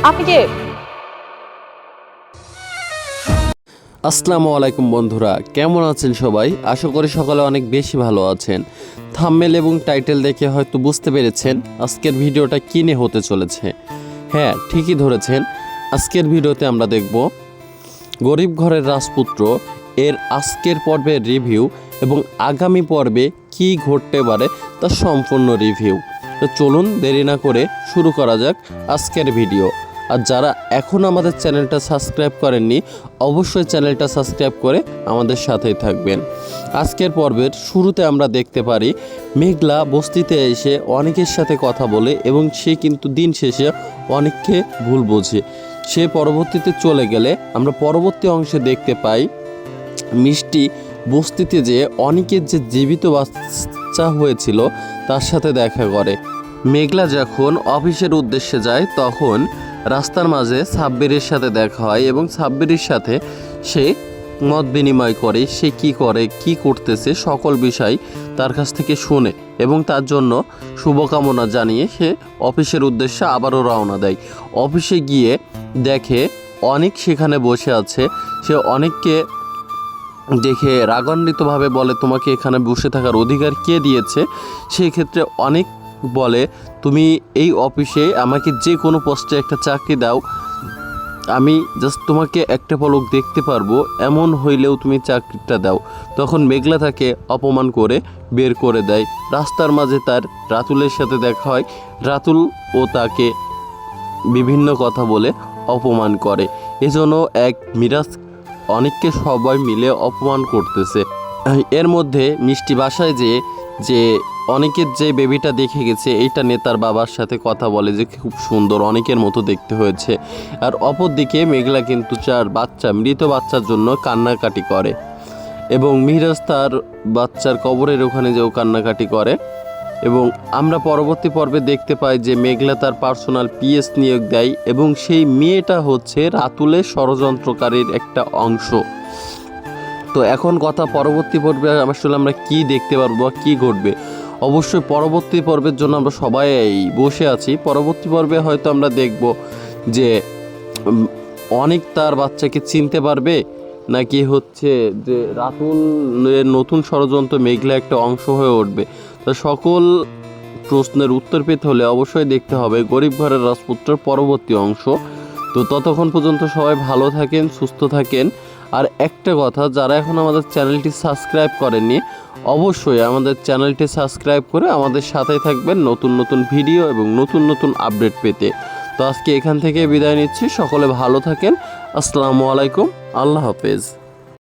আপনি কে? আসসালামু আলাইকুম বন্ধুরা, কেমন আছেন সবাই? আশা করি সকালে অনেক বেশি ভালো আছেন। থাম্বনেল এবং টাইটেল দেখে হয়তো বুঝতে পেরেছেন আজকের ভিডিওটা কী নিয়ে হতে চলেছে। হ্যাঁ, ঠিকই ধরেছেন। আজকের ভিডিওতে আমরা দেখব গরিব ঘরের রাজপুত্র এর আজকের পর্বের রিভিউ এবং আগামী পর্বে কী ঘটতে পারে তার সম্পূর্ণ রিভিউ। তো চলুন দেরি না করে শুরু করা যাক আজকের ভিডিও। আর যারা এখন আমাদের চ্যানেলটা সাবস্ক্রাইব করেননি, অবশ্যই চ্যানেলটা সাবস্ক্রাইব করে আমাদের সাথেই থাকবেন। আজকের পর্বের শুরুতে আমরা দেখতে পারি মেঘলা বস্তিতে এসে অনেকের সাথে কথা বলে এবং সে কিন্তু দিন শেষে অনেককে ভুল বোঝে। সে পরবর্তীতে চলে গেলে আমরা পরবর্তী অংশে দেখতে পাই মিষ্টি বস্তিতে যে অনেকের যে জীবিত বাচ্চা হয়েছিল তার সাথে দেখা করে। মেঘলা যখন অফিসের উদ্দেশ্যে যায় তখন রাস্তার মাঝে সাব্বিরের সাথে দেখা হয় এবং সাব্বিরের সাথে সে মত বিনিময় করে, সে কি করে কি করতেছে সকল বিষয় তার কাছ থেকে শুনে এবং তার জন্য শুভকামনা জানিয়ে সে অফিসের উদ্দেশ্যে আবারও রওনা দেয়। অফিসে গিয়ে দেখে অনেক সেখানে বসে আছে। সে অনেককে দেখে রাগান্বিতভাবে বলে, তোমাকে এখানে বসে থাকার অধিকার কে দিয়েছে? সেই ক্ষেত্রে অনেক বলে, তুমি এই অফিসে আমাকে যে কোনো পোস্টে একটা চাকরি দাও, আমি জাস্ট তোমাকে একটা পলক দেখতে পারবো, এমন হইলেও তুমি চাকরিটা দাও। তখন মেঘলা তাকে অপমান করে বের করে দেয়। রাস্তার মাঝে তার রাতুলের সাথে দেখা হয়। রাতুল ও তাকে বিভিন্ন কথা বলে অপমান করে। এজন্য এক মিরাজ অনেককে সবাই মিলে অপমান করতেছে। এর মধ্যে মিষ্টি বাসায় যে অনেকের যে বেবিটা দেখে গেছে এইটা নিয়ে তার বাবার সাথে কথা বলে যে খুব সুন্দর, অনেকের মতো দেখতে হয়েছে। আর অপরদিকে মেঘলা কিন্তু মৃত বাচ্চার জন্য কান্নাকাটি করে এবং মিরাজ তার বাচ্চার কবরের ওখানে যেও কান্নাকাটি করে। এবং আমরা পরবর্তী পর্বে দেখতে পাই যে মেঘলা তার পার্সোনাল পিএস নিয়োগ দেয় এবং সেই মেয়েটা হচ্ছে রাতুলের ষড়যন্ত্রকারীর একটা অংশ। তো এখন কথা পরবর্তী পর্বে আসলে আমরা কি দেখতে পারবো, কি ঘটবে, অবশ্যই পরবর্তী পর্বের জন্য আমরা সবাই বসে আছি। পরবর্তী পর্বে হয়তো আমরা দেখব যে অনেক তার বাচ্চাকে চিনতে পারবে, নাকি হচ্ছে যে রাতুলের নতুন ষড়যন্ত্র মেঘলা একটা অংশ হয়ে উঠবে। তো সকল প্রশ্নের উত্তর পেতে হলে অবশ্যই দেখতে হবে গরিব ঘরের রাজপুত্রের পরবর্তী অংশ। তো ততক্ষণ পর্যন্ত সবাই ভালো থাকেন, সুস্থ থাকেন। আর একটা কথা, যারা এখন আমাদের চ্যানেলটি সাবস্ক্রাইব করেননি, অবশ্যই আমাদের চ্যানেলটি সাবস্ক্রাইব করে আমাদের সাথেই থাকবেন নতুন নতুন ভিডিও এবং নতুন নতুন আপডেট পেতে। তো আজকে এখান থেকে বিদায় নিচ্ছি। সকলে ভালো থাকেন। আসসালামু আলাইকুম, আল্লাহ হাফেজ।